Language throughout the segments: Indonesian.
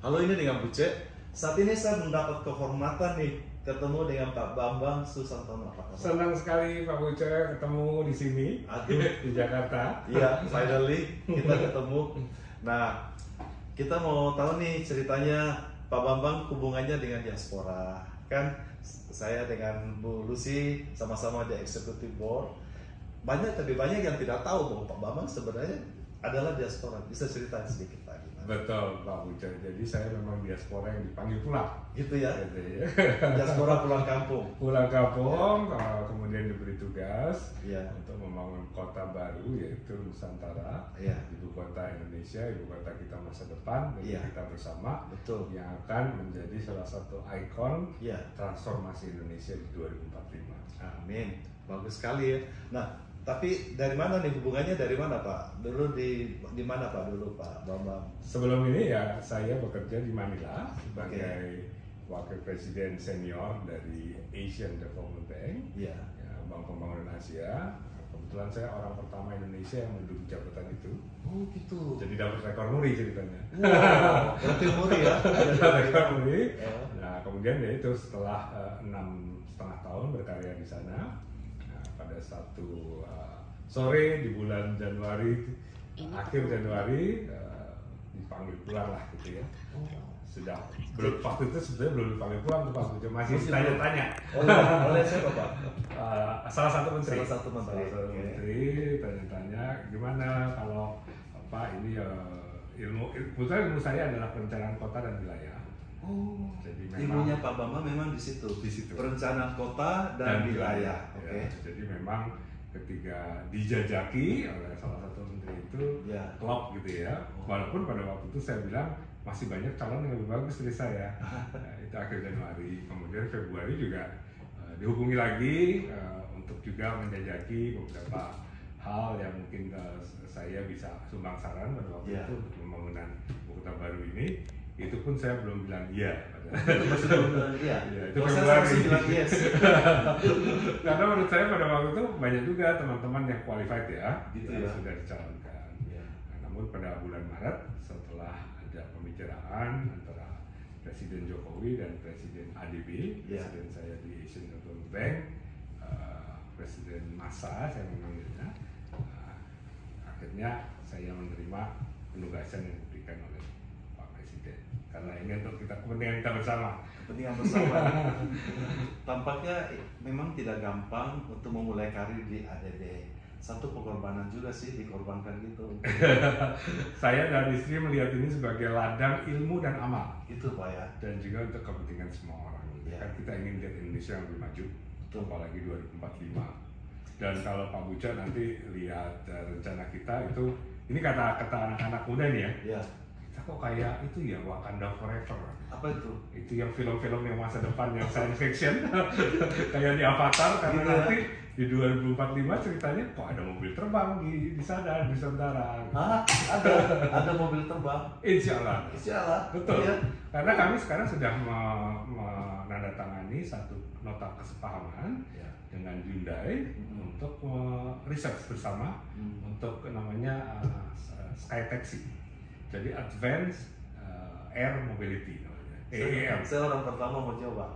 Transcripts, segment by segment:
Halo, ini dengan Buce. Saat ini saya mendapat kehormatan nih ketemu dengan Pak Bambang Susantono. Senang sekali Pak Buce ketemu di sini. Aduh, di Jakarta. Iya, finally kita ketemu. Nah, kita mau tahu nih ceritanya Pak Bambang hubungannya dengan diaspora. Kan saya dengan Bu Lucy sama-sama di Executive Board. Lebih banyak yang tidak tahu bahwa Pak Bambang sebenarnya adalah diaspora. Bisa cerita sedikit Pak? Betul Pak Buce. Jadi saya memang diaspora yang dipanggil pulang. Gitu ya? Gitu ya. Diaspora pulang kampung. Pulang kampung, kemudian diberi tugas untuk membangun kota baru yaitu Nusantara, ibu kota Indonesia, ibu kota kita masa depan, dan kita bersama. Betul. Yang akan menjadi salah satu ikon transformasi Indonesia di 2045. Amin. Bagus sekali ya. Nah, tapi dari mana nih hubungannya, dari mana Pak? Dulu di mana Pak dulu Pak Bambang? Sebelum ini ya saya bekerja di Manila sebagai Wakil Presiden Senior dari Asian Development Bank, Bank Pembangunan Asia. Kebetulan saya orang pertama Indonesia yang menduduki jabatan itu. Oh gitu. Jadi dapat rekor muri ceritanya. Wow, berarti muri ya? Ada rekor muri. Nah kemudian ya itu setelah 6,5 tahun berkarya di sana, pada satu sore di bulan Januari, akhir Januari dipanggil pulang lah gitu ya. Sudah belum, waktu itu sebenarnya belum dipanggil pulang tuh Pak Buce, masih tanya-tanya. Oleh siapa Pak? Salah satu menteri. Salah satu menteri tanya-tanya gimana kalau ini ilmu saya adalah perencanaan kota dan wilayah. Oh, jadi ilmunya Pak Bambang memang di situ. Perencanaan kota dan wilayah. Jadi memang ketika dijajaki oleh salah satu menteri itu klop gitu ya. Walaupun pada waktu itu saya bilang masih banyak calon yang lebih bagus dari saya. Itu akhir Januari. Kemudian Februari juga dihubungi lagi untuk juga menjajaki beberapa hal yang mungkin saya bisa sumbang saran pada waktu itu untuk pembangunan ibu kota baru ini. Itu pun saya belum bilang iya. Masih belum bilang iya. Itu Februari. Bilang yes. Karena menurut saya pada waktu itu banyak juga teman-teman yang qualified gitu yang sudah dicalonkan. Namun pada bulan Maret setelah ada pembicaraan antara Presiden Jokowi dan Presiden ADB, Presiden saya di Asian Development Bank, Presiden Massa saya memanggilnya, akhirnya saya menerima penugasan yang diberikan oleh Pak Presiden. Karena ini untuk kepentingan kita bersama. Kepentingan bersama. Tampaknya memang tidak gampang untuk memulai karir di ADB. Satu pengorbanan juga sih dikorbankan gitu. Saya dan istri melihat ini sebagai ladang ilmu dan amal. Itu Pak ya. Dan juga untuk kepentingan semua orang. Kan kita ingin lihat Indonesia yang lebih maju. Apalagi 2045. Dan kalau Pak Buce nanti lihat rencana kita itu, ini kata anak-anak muda nih ya. Kita kok kayak itu ya Wakanda Forever. Apa itu? Itu yang film-film yang masa depan yang science fiction kayak di Avatar, karena nanti di 2045 ceritanya kok ada mobil terbang di sana di Nusantara. Ada mobil terbang? Insya Allah. Betul. Karena kami sekarang sudah menandatangani satu nota kesepahaman dengan Hyundai untuk riset bersama untuk namanya Sky Taxi. Jadi Advanced Air Mobility. Saya orang pertama mau coba.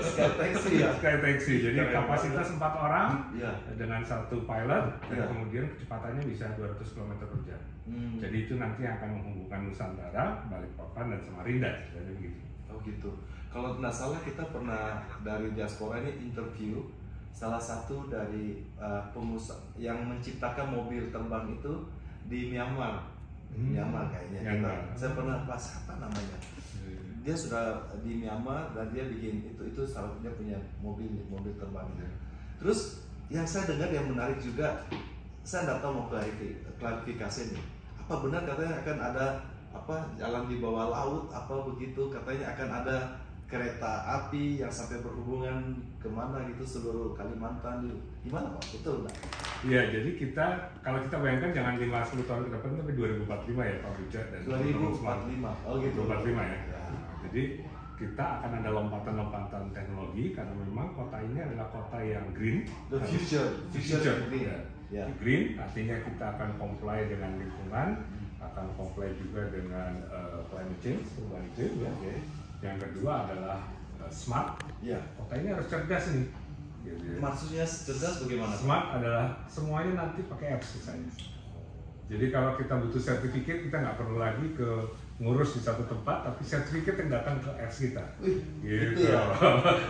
Sky Taxi ya? Sky Taxi, jadi kapasitas 4 orang dengan satu pilot, dan kemudian kecepatannya bisa 200 km per jam. Jadi itu nanti akan menghubungkan Nusantara, Balikpapan, dan Samarinda. Jadi begitu. Oh gitu. Kalau tidak salah kita pernah dari diaspora ini interview salah satu dari pengusaha yang menciptakan mobil terbang itu di Myanmar. Myanmar kayaknya. Saya pernah bahas apa namanya? Dia sudah di Myanmar dan dia bikin itu salah satunya punya mobil terbangnya. Terus yang saya dengar yang menarik juga, saya tidak tahu mau klarifikasi nih. Apa benar katanya akan ada jalan di bawah laut begitu, katanya akan ada kereta api yang sampai berhubungan kemana gitu seluruh Kalimantan gitu. Gimana Pak? Betul nggak? Iya, jadi kalau kita bayangkan jangan 5-10 tahun ke depan tapi 2045 ya Pak Buce dan 2045. Oh gitu. 2045 ya. Jadi kita akan ada lompatan-lompatan teknologi karena memang kota ini adalah kota yang green. The future green. Green artinya kita akan comply dengan lingkungan, akan comply juga dengan climate change, perubahan iklim ya. Yang kedua adalah smart. Kota ini harus cerdas nih. Gitu ya. Maksudnya cerdas bagaimana? Smart adalah semuanya nanti pakai apps misalnya. Jadi kalau kita butuh sertifikat, kita nggak perlu lagi ke ngurus di satu tempat, tapi sertifikat yang datang ke apps kita. Gitu. Ya?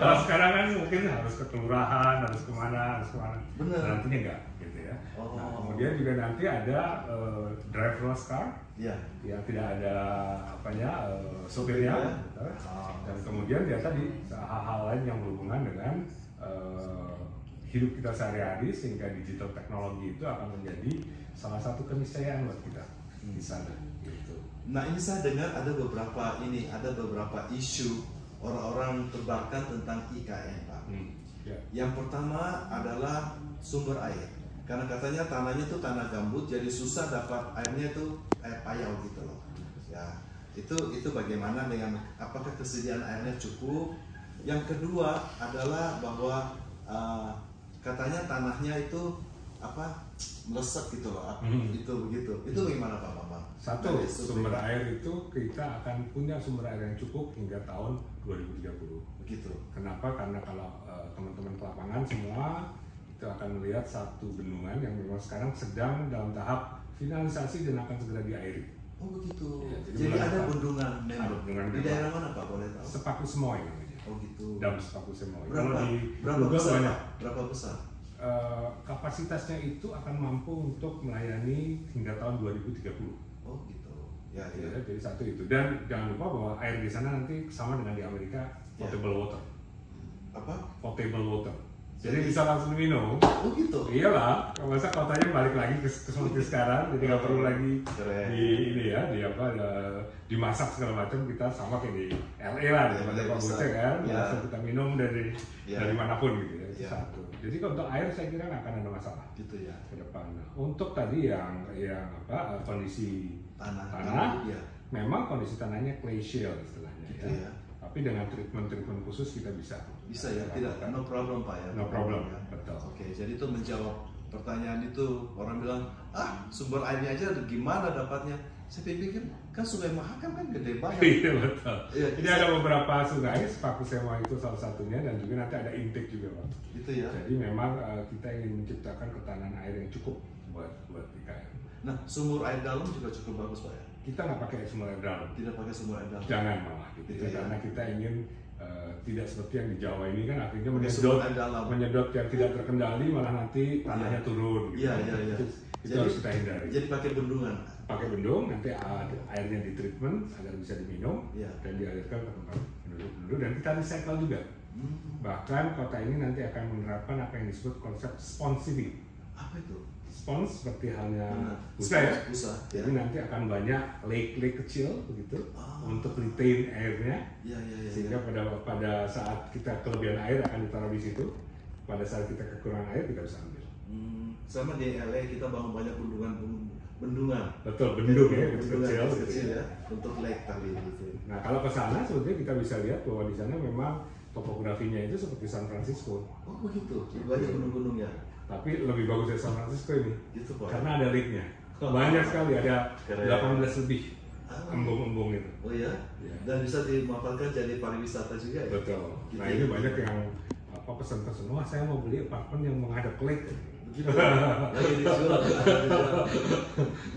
Kalau sekarang kan mungkin harus ke kelurahan, harus kemana. Bener. Nantinya nggak, gitu ya. Nah, kemudian juga nanti ada driverless car, yang tidak ada sopirnya. Gitu. Dan kemudian ya tadi hal-hal lain yang berhubungan dengan hidup kita sehari-hari, sehingga digital teknologi itu akan menjadi salah satu keniscayaan buat kita di sana. Gitu. Nah ini saya dengar ada beberapa isu orang-orang tebarkan tentang IKN, Pak. Yang pertama adalah sumber air, karena katanya tanahnya itu tanah gambut, jadi susah dapat airnya itu air payau gitu loh. Ya itu bagaimana dengan apakah kesediaan airnya cukup? Yang kedua adalah bahwa katanya tanahnya itu melesat gitu loh, itu begitu. Itu bagaimana Pak Bambang? Satu, sumber air itu kita akan punya sumber air yang cukup hingga tahun 2030. Begitu. Kenapa? Karena kalau teman-teman ke lapangan semua itu akan melihat satu bendungan yang memang sekarang sedang dalam tahap finalisasi dan akan segera diairi. Oh begitu. Ya, jadi ada bendungan memang. Ada bendungan di daerah mana Pak, boleh tahu? Sepaku Semoy namanya. Oh gitu. Dam Sepaku Semoy. Berapa besar? Banyak. Berapa besar? Kapasitasnya itu akan mampu untuk melayani hingga tahun 2030. Oh gitu. Ya. Jadi satu itu, dan jangan lupa bahwa air di sana nanti sama dengan di Amerika, potable water. Apa? Potable water. Jadi bisa langsung minum. Oh gitu. Iyalah, masa kotanya balik lagi ke seperti sekarang, jadi nggak perlu lagi dimasak segala macam. Kita sama kayak di LA lah, di tempat Pak Buce kan, langsung kita minum dari manapun gitu ya. Itu satu. Jadi untuk air saya kira nggak akan ada masalah gitu ya ke depan. Untuk tadi yang kondisi tanah, memang kondisi tanahnya clay shale istilahnya gitu ya. Tapi dengan treatment khusus kita bisa ya, tidak, no problem Pak ya. No problem, betul. Oke, jadi itu menjawab pertanyaan itu. Orang bilang, sumber airnya aja gimana dapatnya? Saya pikir kan Sungai Mahakam kan gede banget. Iya betul. Jadi ada beberapa sungai, Sepaku Semoy itu salah satunya, dan juga nanti ada intake juga Pak. Itu ya. Jadi memang kita ingin menciptakan ketahanan air yang cukup buat IKN. Nah, sumur air dalam juga cukup bagus Pak ya. Kita nggak pakai sumur air dalam. Tidak pakai sumur air dalam. Jangan malah gitu ya. Karena kita ingin tidak seperti yang di Jawa ini kan akhirnya menyedot yang tidak terkendali, malah nanti tanahnya turun gitu. Iya. Itu harus kita hindari. Jadi pakai bendungan. Pakai bendung, nanti airnya di treatment agar bisa diminum dan dialirkan ke tempat penduduk, dan kita recycle juga. Bahkan kota ini nanti akan menerapkan apa yang disebut konsep sponge city. Apa itu? Sponge seperti halnya busa ya. Jadi nanti akan banyak lake kecil begitu untuk retain airnya. Sehingga pada saat kita kelebihan air akan ditaruh di situ. Pada saat kita kekurangan air kita bisa ambil. Sama di LA kita bangun banyak bendungan. Betul, bendung ya, kecil ya, untuk lake tadi gitu. Nah kalau ke sana sebetulnya kita bisa lihat bahwa di sana memang topografinya itu seperti San Francisco. Oh begitu, banyak gunung-gunung ya. Tapi lebih bagus dari San Francisco ini, gitu, Pak. Karena ada lake-nya. Banyak sekali, ada 18 lebih embung-embung itu. Oh ya? Dan bisa dimanfaatkan jadi pariwisata juga ya? Betul. Gitu, nah ini banyak yang pesan-pesan, wah saya mau beli apartemen yang menghadap lake. Begitu. Lagi dijual.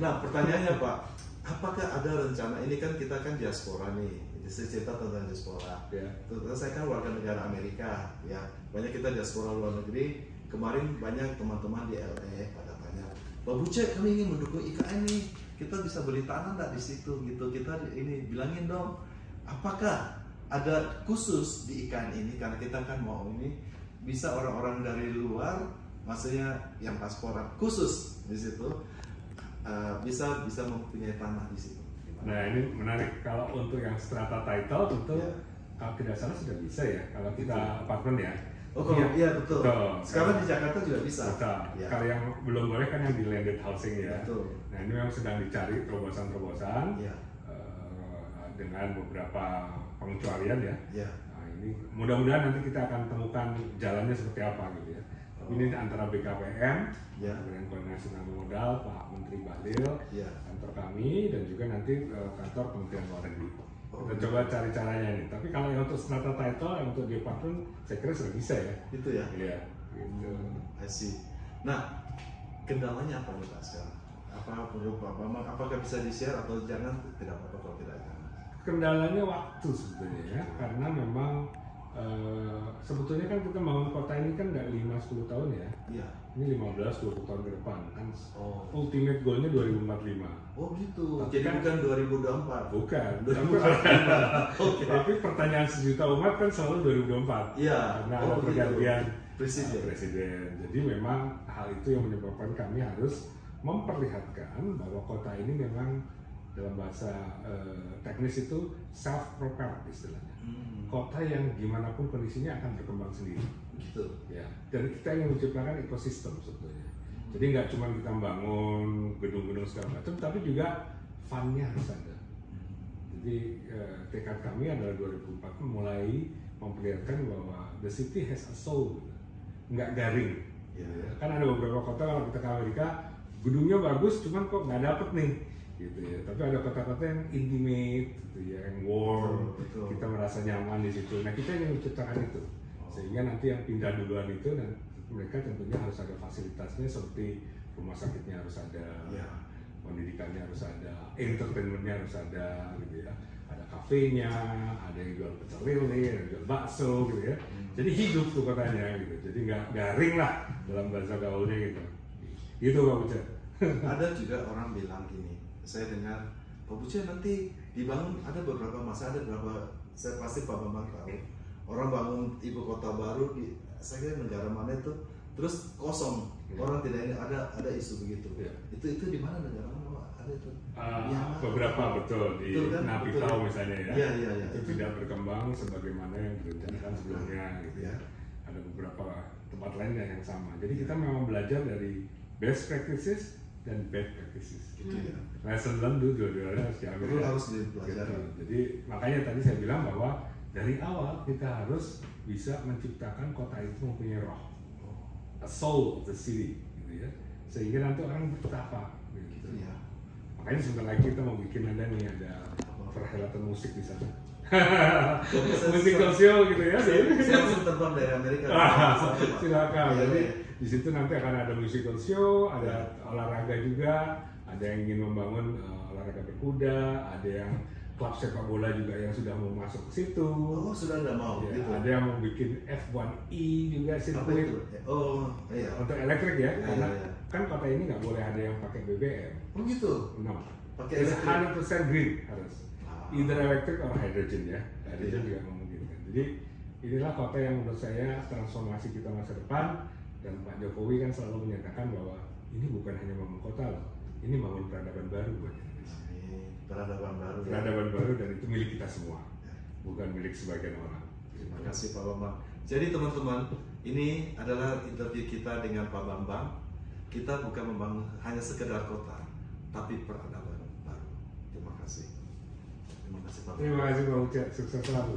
Nah pertanyaannya Pak, apakah ada rencana, ini kan kita kan diaspora nih, cerita tentang diaspora. Terus saya kan warga negara Amerika, ya banyak kita diaspora luar negeri. Kemarin banyak teman-teman di LA pada tanya, Pak Buce, kami ingin mendukung IKN nih, kita bisa beli tanah nggak di situ gitu. Kita ini bilangin dong, apakah ada khusus di IKN ini, karena kita kan mau ini bisa orang-orang dari luar, maksudnya yang pasporan khusus di situ bisa mempunyai tanah di situ. Nah ini menarik, kalau untuk yang strata title tentu kalau tidak salah sudah bisa ya, kalau kita apartemen ya. Oh iya betul. Sekarang di Jakarta juga bisa. Kalau yang belum boleh kan yang di landed housing ya. Betul. Nah ini memang sedang dicari terobosan-terobosan dengan beberapa pengecualian ya. Nah ini mudah-mudahan nanti kita akan temukan jalannya seperti apa gitu ya. Ini antara BKPM, Badan Koordinasi Penanaman Modal, Pak Menteri Bahlil, kantor kami, dan juga nanti kantor Kementerian Luar Negeri. Kita coba cari caranya nih. Tapi kalau yang untuk strata title, yang untuk department, saya kira sudah bisa ya. Itu ya? Iya. Gitu. I see. Nah, kendalanya apa nih Pak sekarang? Apakah bisa di-share atau jangan? Tidak apa-apa kalau tidak jangan. Kendalanya waktu sebetulnya ya, karena memang sebetulnya kan kita bangun kota ini kan nggak 5-10 tahun ya. Iya. Ini 15-20 tahun ke depan kan. Ultimate goalnya 2045. Oh gitu. Jadi kan, bukan 2024. Bukan. 2045. Tapi pertanyaan sejuta umat kan selalu 2024. Iya. Karena ada pergantian presiden. Jadi memang hal itu yang menyebabkan kami harus memperlihatkan bahwa kota ini memang dalam bahasa teknis itu self-propelled istilahnya. Kota yang gimana pun kondisinya akan berkembang sendiri. Gitu. Ya. Dan kita ingin menciptakan ekosistem sebetulnya. Jadi nggak cuma kita bangun gedung-gedung segala macam, tapi juga fun-nya harus ada. Jadi tekad kami adalah 2004 mulai memperlihatkan bahwa the city has a soul, nggak garing. Ya. Kan ada beberapa kota kalau kita ke Amerika gedungnya bagus, cuman kok nggak dapet nih. Gitu ya. Tapi ada kota-kota yang intimate, gitu ya, yang warm, kita merasa nyaman di situ. Nah kita ingin menciptakan itu, sehingga nanti yang pindah duluan itu dan mereka tentunya harus ada fasilitasnya seperti rumah sakitnya harus ada, pendidikannya harus ada, entertainmentnya harus ada, gitu ya. Ada kafenya, ada yang jual pecel lele, ada yang jual bakso, gitu ya. Jadi hidup tuh kotanya, gitu. Jadi nggak garing lah dalam bahasa gaulnya gitu. Gitu Pak Buce. Ada juga orang bilang gini. Saya dengar Pak Buce nanti dibangun ada beberapa masa, ada beberapa, saya pasti Pak Bambang tahu orang bangun ibu kota baru di saya kira negara mana itu terus kosong, orang tidak ini, ada isu begitu. Itu di mana negara mana ada itu? Beberapa betul di kan? Napitau misalnya ya. Iya. Itu tidak berkembang sebagaimana yang direncanakan sebelumnya gitu ya. Ada beberapa tempat lainnya yang sama. Jadi kita memang belajar dari best practices dan bad practices. Gitu ya. Lesson learned dua-duanya harus diambil. Harus dipelajari. Gitu. Jadi makanya tadi saya bilang bahwa dari awal kita harus bisa menciptakan kota itu mempunyai roh, a soul of the city, gitu ya. Sehingga nanti orang betapa. Gitu ya. Makanya sebentar lagi kita mau bikin ada perhelatan musik di sana. Musical show gitu ya. Saya langsung terbang dari Amerika. Silakan. Jadi di situ nanti akan ada musical show, ada olahraga juga, ada yang ingin membangun olahraga berkuda, ada yang klub sepak bola juga yang sudah mau masuk ke situ. Oh, sudah ada mau ya, gitu. Ada yang mau bikin F1E juga sirkuit. Oh, iya. Untuk elektrik ya, karena kan kota ini nggak boleh ada yang pakai BBM. Oh gitu. No. Pakai 100% green harus. Either electric or hydrogen ya. Hydrogen juga memungkinkan. Jadi inilah kota yang menurut saya transformasi kita masa depan. Dan Pak Jokowi kan selalu menyatakan bahwa ini bukan hanya membangun kota loh, ini membangun peradaban baru buat Indonesia. Peradaban baru. Peradaban baru dan itu milik kita semua, bukan milik sebagian orang. Terima kasih Pak Bambang. Jadi teman-teman, ini adalah interview kita dengan Pak Bambang. Kita bukan membangun hanya sekedar kota, tapi peradaban baru. Terima kasih. Terima kasih Pak Bambang. Terima kasih Pak Ucap, sukses selalu.